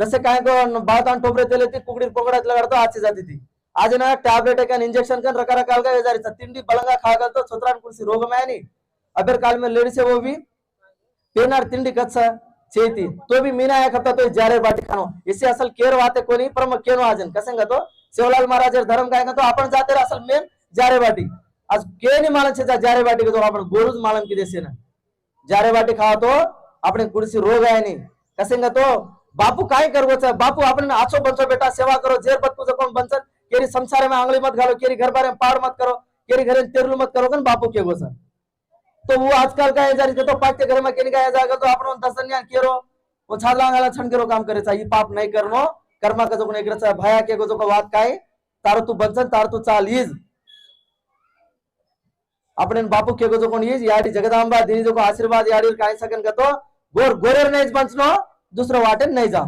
जसे काय बात आणि टोपरे तेल ती कुकडी पोकडातला काढतो आजची जाती ती आज ना टैबलेट का इंजेक्शन का रकरकाल का जारी तिंडी बलंगा खागलतो छुत्रान कुर्सी रोग में नहीं अबर काल में लेडीज है वो भी पेनार तिंडी कच्चा चेती तो भी मीना एक हफ्ता तो जारे बाटी खानो इसे असल केर वाते कोणी पर मग केनो आजन कसंगा तो शिवलाल महाराज धर्म काय तो आपण जाते असल मेन जारे बाटी आज के नहीं मालूम छे जारे बाटी को तो आपण गोरुज मालूम की देसे ना जारे बाटी खावा तो अपने कुर्सी रोग आहे नहीं कसंगा तो बापू काय करवो बापू आपण आछो बनचो बेटा सेवा करो जेर बत तुझं कोण बनचन केरी संसार में आंगली मत घालो केरी घर बारे में पाड़ मत करो केरी घरे तेरलू मत करो कन बापू के गोसा तो वो आजकल का जारी तो पाठ्य घर में केनी का जागा तो आपण दसन्यान केरो वो छाला गाला छण केरो काम करे चाहिए पाप नहीं करनो कर्मा का जो नहीं करे भया के जो बात काय तारो तू बनचन तार तू चाल ईज आपण बापू के जो कोण ईज याडी जगदांबा दिनी जो आशीर्वाद याडी काय सकन गतो गोर गोरेर नहीं बंचनो दूसरा वाटे नहीं जाम।